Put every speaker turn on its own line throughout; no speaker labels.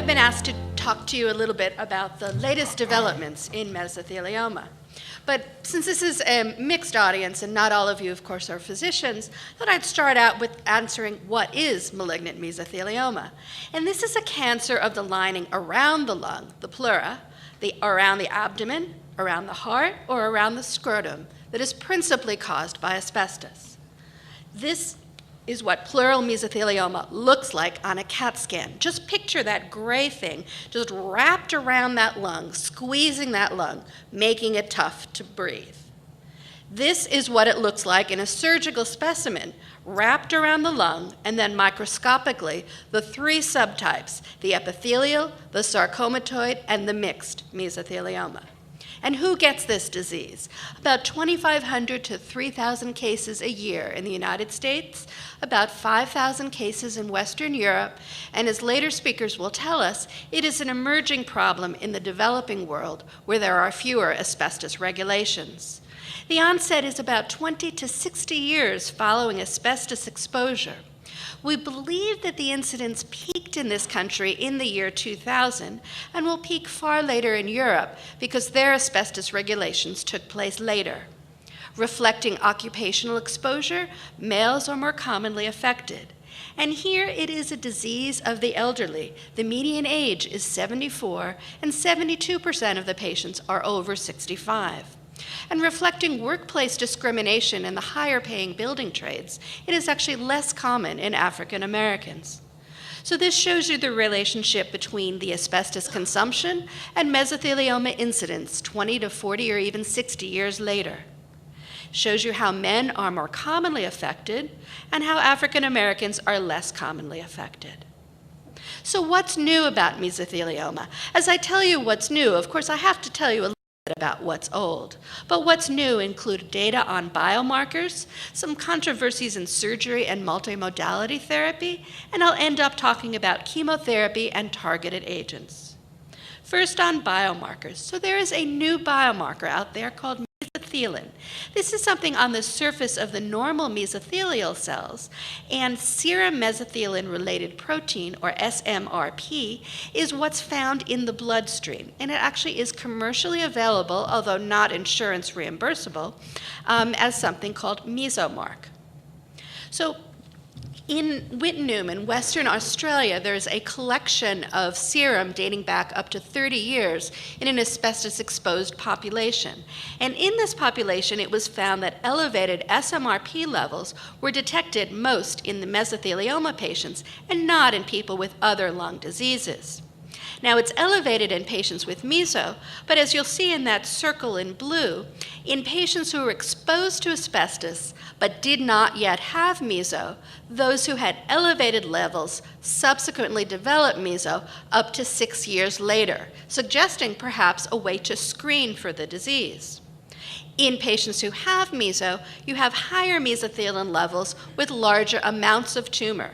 I've been asked to talk to you a little bit about the latest developments in mesothelioma. But since this is a mixed audience and not all of you, of course, are physicians, I thought I'd start out with answering what is malignant mesothelioma. And this is a cancer of the lining around the lung, the pleura, around the abdomen, around the heart, or around the scrotum that is principally caused by asbestos. This is what pleural mesothelioma looks like on a CAT scan. Just picture that gray thing just wrapped around that lung, squeezing that lung, making it tough to breathe. This is what it looks like in a surgical specimen, wrapped around the lung, and then microscopically, the three subtypes, the epithelial, the sarcomatoid, and the mixed mesothelioma. And who gets this disease? About 2,500 to 3,000 cases a year in the United States, about 5,000 cases in Western Europe, and as later speakers will tell us, it is an emerging problem in the developing world where there are fewer asbestos regulations. The onset is about 20 to 60 years following asbestos exposure. We believe that the incidence peaked in this country in the year 2000 and will peak far later in Europe because their asbestos regulations took place later. Reflecting occupational exposure, males are more commonly affected. And here it is a disease of the elderly. The median age is 74, and 72% of the patients are over 65. And reflecting workplace discrimination in the higher-paying building trades, it is actually less common in African Americans. So this shows you the relationship between the asbestos consumption and mesothelioma incidence 20 to 40 or even 60 years later. Shows you how men are more commonly affected and how African Americans are less commonly affected. So what's new about mesothelioma? As I tell you what's new, of course, I have to tell you a little about what's old. But what's new include data on biomarkers, some controversies in surgery and multi-modality therapy, and I'll end up talking about chemotherapy and targeted agents. First on biomarkers. So there is a new biomarker out there called mesothelin. This is something on the surface of the normal mesothelial cells, and serum mesothelin-related protein, or SMRP, is what's found in the bloodstream, and it actually is commercially available, although not insurance reimbursable, as something called Mesomark. So in Wittenoom in Western Australia, there's a collection of serum dating back up to 30 years in an asbestos-exposed population. And in this population, it was found that elevated SMRP levels were detected most in the mesothelioma patients and not in people with other lung diseases. Now, it's elevated in patients with meso, but as you'll see in that circle in blue, in patients who were exposed to asbestos but did not yet have meso, those who had elevated levels subsequently developed meso up to 6 years later, suggesting perhaps a way to screen for the disease. In patients who have meso, you have higher mesothelin levels with larger amounts of tumor.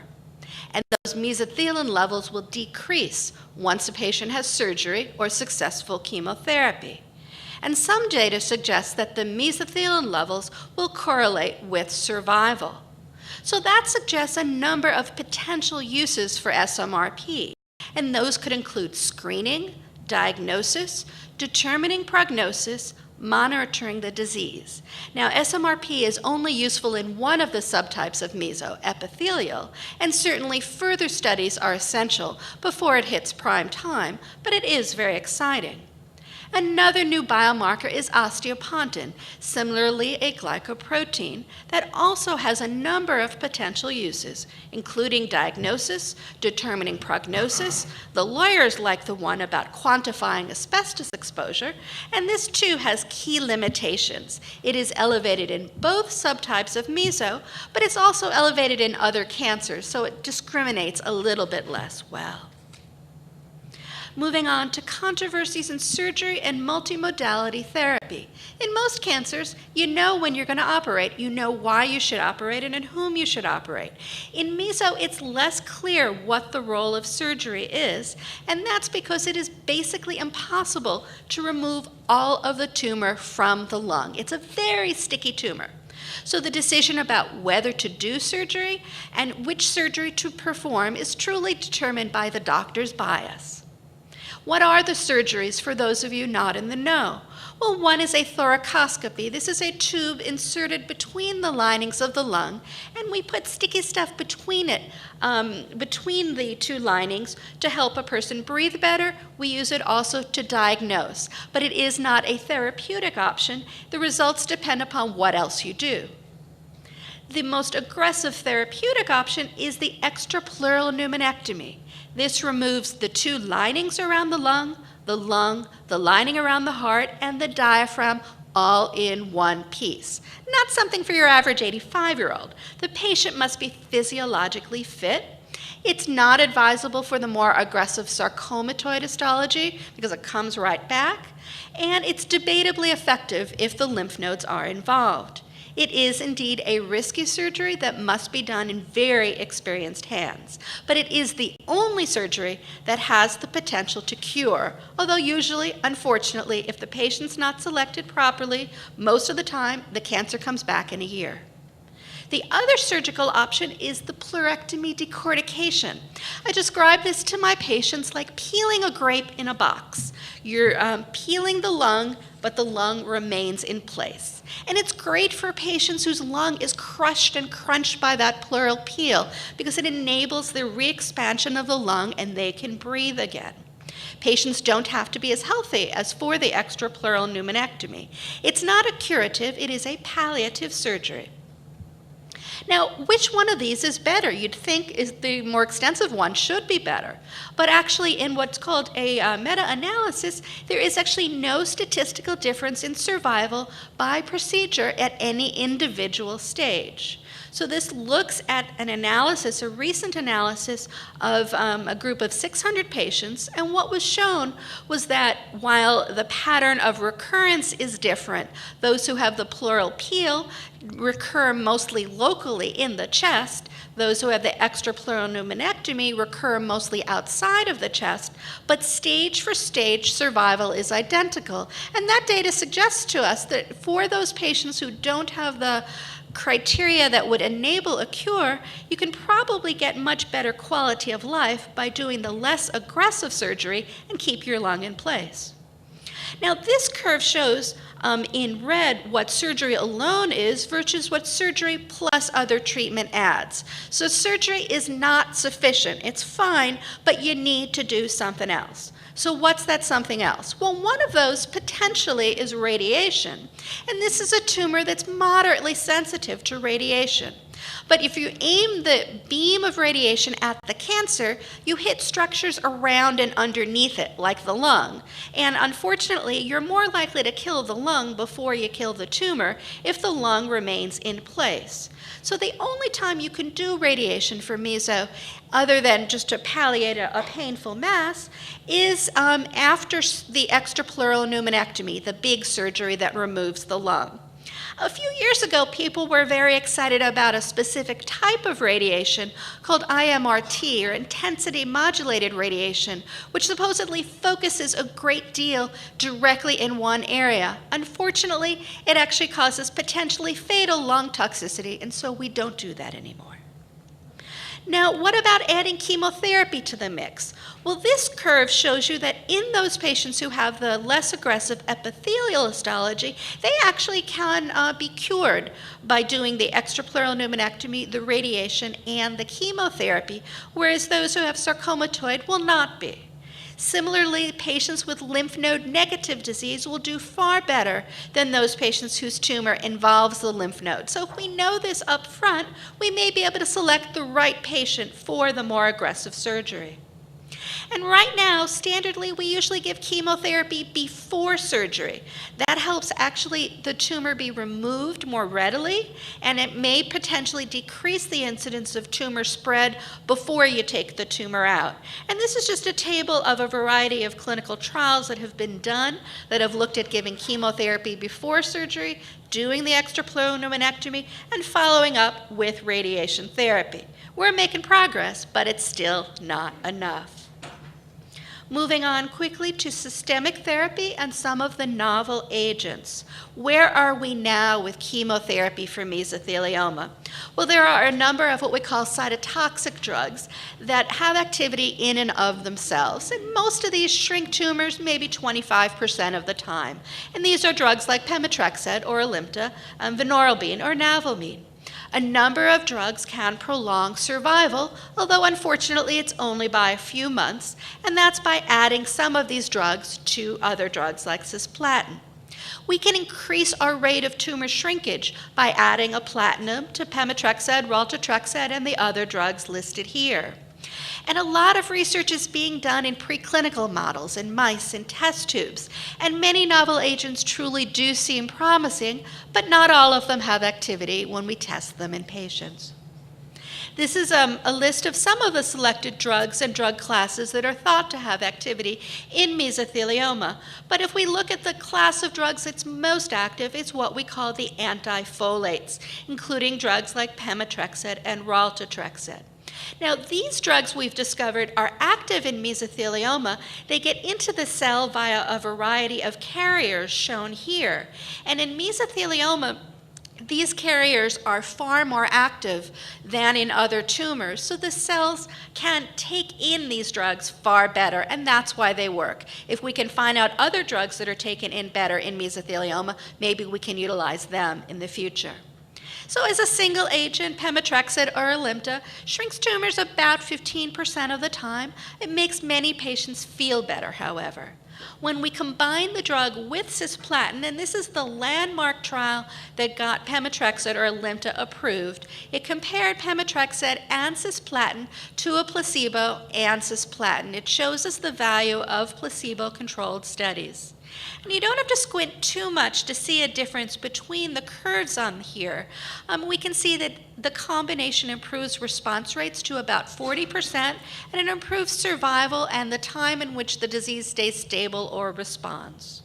And those mesothelin levels will decrease once a patient has surgery or successful chemotherapy. And some data suggests that the mesothelin levels will correlate with survival. So that suggests a number of potential uses for SMRP, and those could include screening, diagnosis, determining prognosis, monitoring the disease. Now, SMRP is only useful in one of the subtypes of meso, epithelial, and certainly further studies are essential before it hits prime time, but it is very exciting. Another new biomarker is osteopontin, similarly a glycoprotein that also has a number of potential uses, including diagnosis, determining prognosis. The lawyers like the one about quantifying asbestos exposure, and this too has key limitations. It is elevated in both subtypes of meso, but it's also elevated in other cancers, so it discriminates a little bit less well. Moving on to controversies in surgery and multimodality therapy. In most cancers, you know when you're going to operate, you know why you should operate and in whom you should operate. In meso, it's less clear what the role of surgery is, and that's because it is basically impossible to remove all of the tumor from the lung. It's a very sticky tumor. So the decision about whether to do surgery and which surgery to perform is truly determined by the doctor's bias. What are the surgeries for those of you not in the know? Well, one is a thoracoscopy. This is a tube inserted between the linings of the lung, and we put sticky stuff between it, between the two linings to help a person breathe better. We use it also to diagnose, but it is not a therapeutic option. The results depend upon what else you do. The most aggressive therapeutic option is the extrapleural pneumonectomy. This removes the two linings around the lung, the lining around the heart, and the diaphragm all in one piece. Not something for your average 85-year-old. The patient must be physiologically fit. It's not advisable for the more aggressive sarcomatoid histology because it comes right back, and it's debatably effective if the lymph nodes are involved. It is indeed a risky surgery that must be done in very experienced hands, but it is the only surgery that has the potential to cure, although usually, unfortunately, if the patient's not selected properly, most of the time the cancer comes back in a year. The other surgical option is the pleurectomy decortication. I describe this to my patients like peeling a grape in a box. You're peeling the lung, but the lung remains in place. And it's great for patients whose lung is crushed and crunched by that pleural peel because it enables the re-expansion of the lung and they can breathe again. Patients don't have to be as healthy as for the extrapleural pneumonectomy. It's not a curative, it is a palliative surgery. Now, which one of these is better? You'd think is the more extensive one should be better. But actually, in what's called a meta-analysis, there is actually no statistical difference in survival by procedure at any individual stage. So this looks at an analysis, a recent analysis of a group of 600 patients, and what was shown was that while the pattern of recurrence is different, those who have the pleural peel recur mostly locally in the chest, those who have the extrapleural pneumonectomy recur mostly outside of the chest, but stage for stage survival is identical. And that data suggests to us that for those patients who don't have the criteria that would enable a cure, you can probably get much better quality of life by doing the less aggressive surgery and keep your lung in place. Now, this curve shows in red what surgery alone is versus what surgery plus other treatment adds. So surgery is not sufficient. It's fine, but you need to do something else. So what's that something else? Well, one of those potentially is radiation. And this is a tumor that's moderately sensitive to radiation. But if you aim the beam of radiation at the cancer, you hit structures around and underneath it, like the lung. And unfortunately, you're more likely to kill the lung before you kill the tumor if the lung remains in place. So the only time you can do radiation for meso, other than just to palliate a painful mass, is after the extrapleural pneumonectomy, the big surgery that removes the lung. A few years ago, people were very excited about a specific type of radiation called IMRT, or intensity modulated radiation, which supposedly focuses a great deal directly in one area. Unfortunately, it actually causes potentially fatal lung toxicity, and so we don't do that anymore. Now, what about adding chemotherapy to the mix? Well, this curve shows you that in those patients who have the less aggressive epithelial histology, they actually can be cured by doing the extrapleural pneumonectomy, the radiation, and the chemotherapy, whereas those who have sarcomatoid will not be. Similarly, patients with lymph node negative disease will do far better than those patients whose tumor involves the lymph node. So if we know this up front, we may be able to select the right patient for the more aggressive surgery. And right now, standardly, we usually give chemotherapy before surgery. That helps actually the tumor be removed more readily, and it may potentially decrease the incidence of tumor spread before you take the tumor out. And this is just a table of a variety of clinical trials that have been done that have looked at giving chemotherapy before surgery, doing the extrapleural pneumonectomy, and following up with radiation therapy. We're making progress, but it's still not enough. Moving on quickly to systemic therapy and some of the novel agents. Where are we now with chemotherapy for mesothelioma? Well, there are a number of what we call cytotoxic drugs that have activity in and of themselves. And most of these shrink tumors maybe 25% of the time. And these are drugs like Pemetrexed or Alimta, vinorelbine or navalmine. A number of drugs can prolong survival, although unfortunately it's only by a few months, and that's by adding some of these drugs to other drugs like cisplatin. We can increase our rate of tumor shrinkage by adding a platinum to Pemetrexed, Raltetrexed, and the other drugs listed here. And a lot of research is being done in preclinical models, in mice, and test tubes. And many novel agents truly do seem promising, but not all of them have activity when we test them in patients. This is a list of some of the selected drugs and drug classes that are thought to have activity in mesothelioma. But if we look at the class of drugs that's most active, it's what we call the antifolates, including drugs like Pemetrexed and Raltetrexed. Now, these drugs we've discovered are active in mesothelioma. They get into the cell via a variety of carriers shown here. And in mesothelioma, these carriers are far more active than in other tumors, so the cells can take in these drugs far better, and that's why they work. If we can find out other drugs that are taken in better in mesothelioma, maybe we can utilize them in the future. So as a single agent, Pemetrexed or Alimta shrinks tumors about 15% of the time. It makes many patients feel better, however. When we combine the drug with cisplatin, and this is the landmark trial that got Pemetrexed or Alimta approved, it compared Pemetrexed and cisplatin to a placebo and cisplatin. It shows us the value of placebo-controlled studies. And you don't have to squint too much to see a difference between the curves on here. We can see that the combination improves response rates to about 40%, and it improves survival and the time in which the disease stays stable or responds.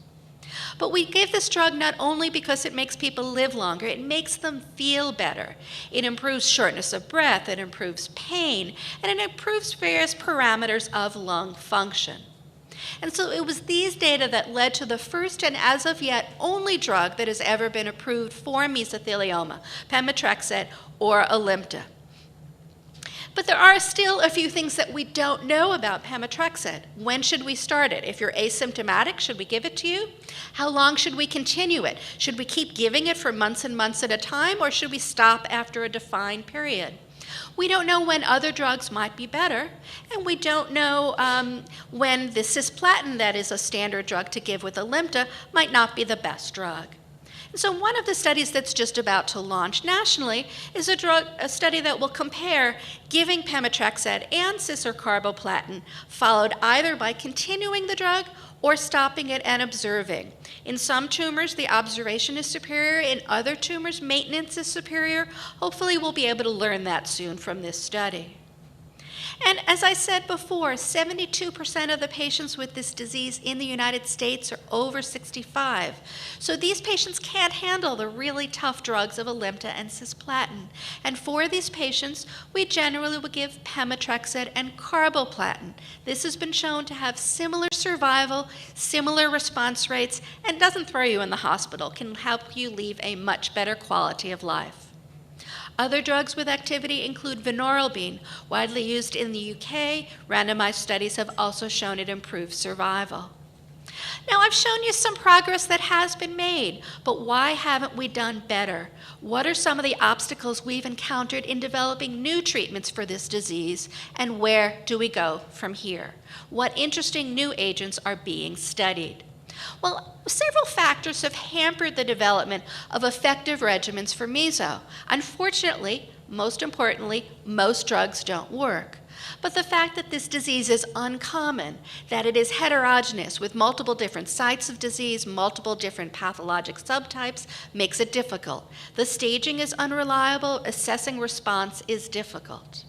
But we give this drug not only because it makes people live longer, it makes them feel better. It improves shortness of breath, it improves pain, and it improves various parameters of lung function. And so it was these data that led to the first and as of yet only drug that has ever been approved for mesothelioma, Pemetrexed or Alimta. But there are still a few things that we don't know about Pemetrexed. When should we start it? If you're asymptomatic, should we give it to you? How long should we continue it? Should we keep giving it for months and months at a time, or should we stop after a defined period? We don't know when other drugs might be better, and we don't know when the cisplatin, that is a standard drug to give with Alimta, might not be the best drug. And so one of the studies that's just about to launch nationally is a study that will compare giving Pemetrexed and cis or carboplatin, followed either by continuing the drug or stopping it and observing. In some tumors, the observation is superior. In other tumors, maintenance is superior. Hopefully, we'll be able to learn that soon from this study. And as I said before, 72% of the patients with this disease in the United States are over 65. So these patients can't handle the really tough drugs of Alimta and cisplatin. And for these patients, we generally would give Pemetrexed and carboplatin. This has been shown to have similar survival, similar response rates, and doesn't throw you in the hospital, can help you lead a much better quality of life. Other drugs with activity include vinorelbine, widely used in the UK. Randomized studies have also shown it improves survival. Now, I've shown you some progress that has been made, but why haven't we done better? What are some of the obstacles we've encountered in developing new treatments for this disease, and where do we go from here? What interesting new agents are being studied? Well, several factors have hampered the development of effective regimens for meso. Unfortunately, most importantly, most drugs don't work. But the fact that this disease is uncommon, that it is heterogeneous with multiple different sites of disease, multiple different pathologic subtypes, makes it difficult. The staging is unreliable, assessing response is difficult.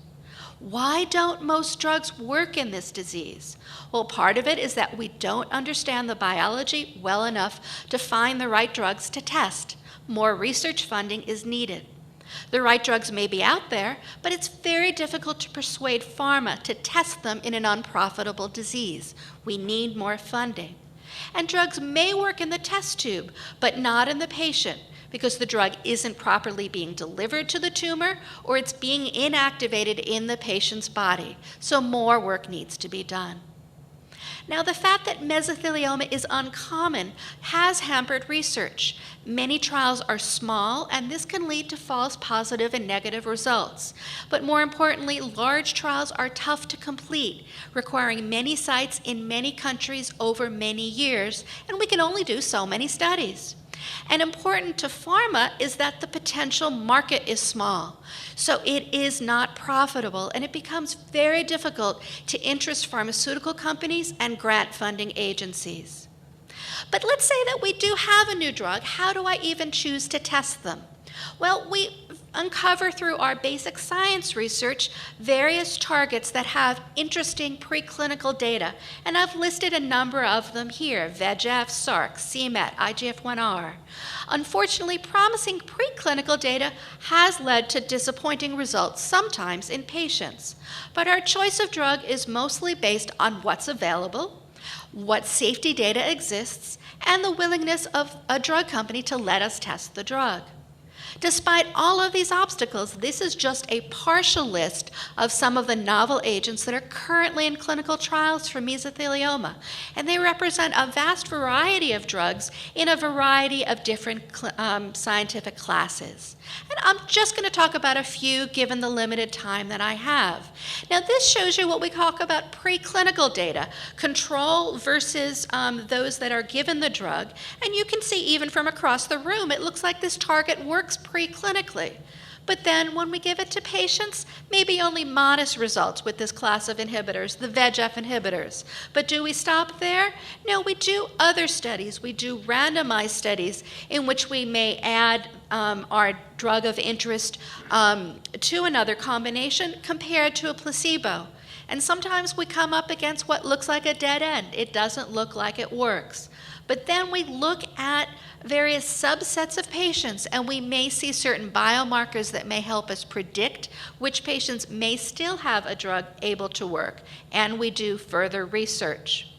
Why don't most drugs work in this disease? Well, part of it is that we don't understand the biology well enough to find the right drugs to test. More research funding is needed. The right drugs may be out there, but it's very difficult to persuade pharma to test them in an unprofitable disease. We need more funding. And drugs may work in the test tube, but not in the patient, because the drug isn't properly being delivered to the tumor or it's being inactivated in the patient's body. So more work needs to be done. Now, the fact that mesothelioma is uncommon has hampered research. Many trials are small, and this can lead to false positive and negative results. But more importantly, large trials are tough to complete, requiring many sites in many countries over many years, and we can only do so many studies. And important to pharma is that the potential market is small, so it is not profitable, and it becomes very difficult to interest pharmaceutical companies and grant funding agencies. But let's say that we do have a new drug. How do I even choose to test them? Well, we uncover through our basic science research various targets that have interesting preclinical data, and I've listed a number of them here: VEGF, SARC, c-Met, IGF-1R. Unfortunately, promising preclinical data has led to disappointing results, sometimes in patients. But our choice of drug is mostly based on what's available, what safety data exists, and the willingness of a drug company to let us test the drug. Despite all of these obstacles, this is just a partial list of some of the novel agents that are currently in clinical trials for mesothelioma, and they represent a vast variety of drugs in a variety of different scientific classes. And I'm just going to talk about a few given the limited time that I have. Now, this shows you what we talk about preclinical data, control versus those that are given the drug, and you can see even from across the room, it looks like this target works preclinically. But then when we give it to patients, maybe only modest results with this class of inhibitors, the VEGF inhibitors. But do we stop there? No, we do other studies. We do randomized studies in which we may add our drug of interest to another combination compared to a placebo. And sometimes we come up against what looks like a dead end. It doesn't look like it works. But then we look at various subsets of patients, and we may see certain biomarkers that may help us predict which patients may still have a drug able to work, and we do further research.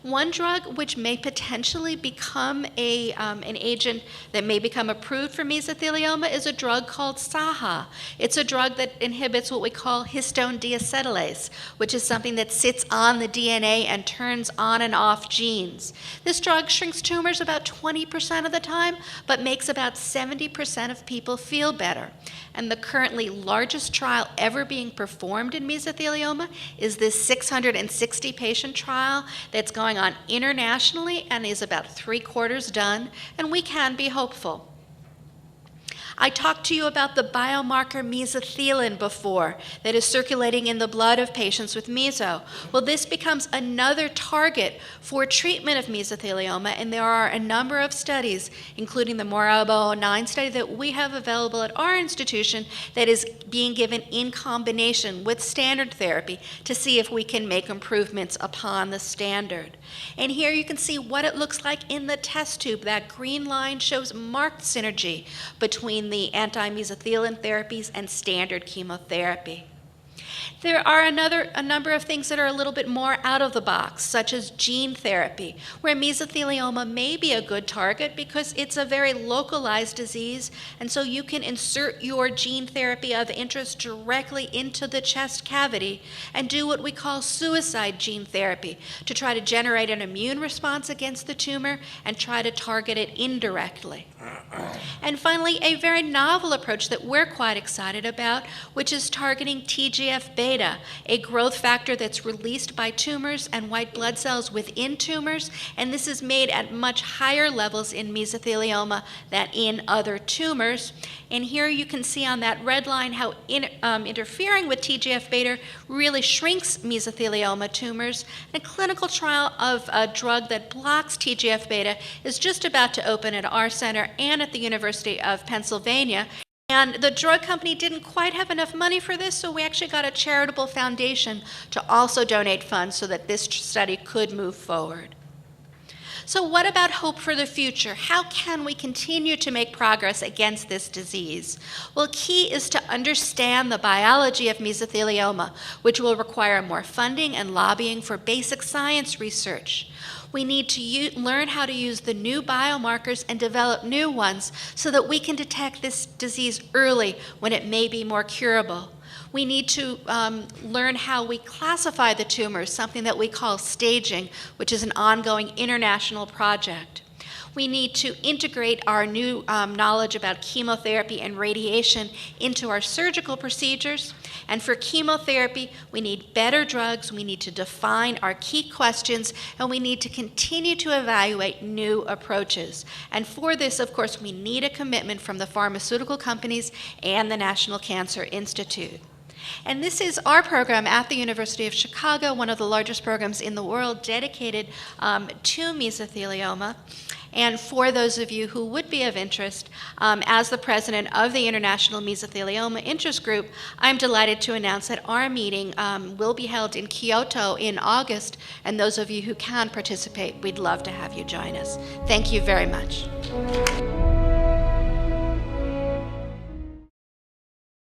One drug which may potentially become an agent that may become approved for mesothelioma is a drug called SAHA. It's a drug that inhibits what we call histone deacetylase, which is something that sits on the DNA and turns on and off genes. This drug shrinks tumors about 20% of the time, but makes about 70% of people feel better. And the currently largest trial ever being performed in mesothelioma is this 660 patient trial that's going on internationally and is about 3/4 done, and we can be hopeful. I talked to you about the biomarker mesothelin before that is circulating in the blood of patients with meso. Well, this becomes another target for treatment of mesothelioma, and there are a number of studies, including the Morabo 09 study that we have available at our institution that is being given in combination with standard therapy to see if we can make improvements upon the standard. And here you can see what it looks like in the test tube. That green line shows marked synergy between the anti-mesothelin therapies and standard chemotherapy. There are a number of things that are a little bit more out of the box, such as gene therapy, where mesothelioma may be a good target because it's a very localized disease, and so you can insert your gene therapy of interest directly into the chest cavity and do what we call suicide gene therapy to try to generate an immune response against the tumor and try to target it indirectly. And finally, a very novel approach that we're quite excited about, which is targeting TGF-beta, a growth factor that's released by tumors and white blood cells within tumors, and this is made at much higher levels in mesothelioma than in other tumors. And here you can see on that red line how interfering with TGF-beta really shrinks mesothelioma tumors. A clinical trial of a drug that blocks TGF-beta is just about to open at our center and at the University of Pennsylvania. And the drug company didn't quite have enough money for this, so we actually got a charitable foundation to also donate funds so that this study could move forward. So what about hope for the future? How can we continue to make progress against this disease? Well, key is to understand the biology of mesothelioma, which will require more funding and lobbying for basic science research. We need to learn how to use the new biomarkers and develop new ones so that we can detect this disease early when it may be more curable. We need to learn how we classify the tumors, something that we call staging, which is an ongoing international project. We need to integrate our new knowledge about chemotherapy and radiation into our surgical procedures. And for chemotherapy, we need better drugs, we need to define our key questions, and we need to continue to evaluate new approaches. And for this, of course, we need a commitment from the pharmaceutical companies and the National Cancer Institute. And this is our program at the University of Chicago, one of the largest programs in the world dedicated to mesothelioma. And for those of you who would be of interest, as the president of the International Mesothelioma Interest Group, I'm delighted to announce that our meeting will be held in Kyoto in August, and those of you who can participate, we'd love to have you join us. Thank you very much.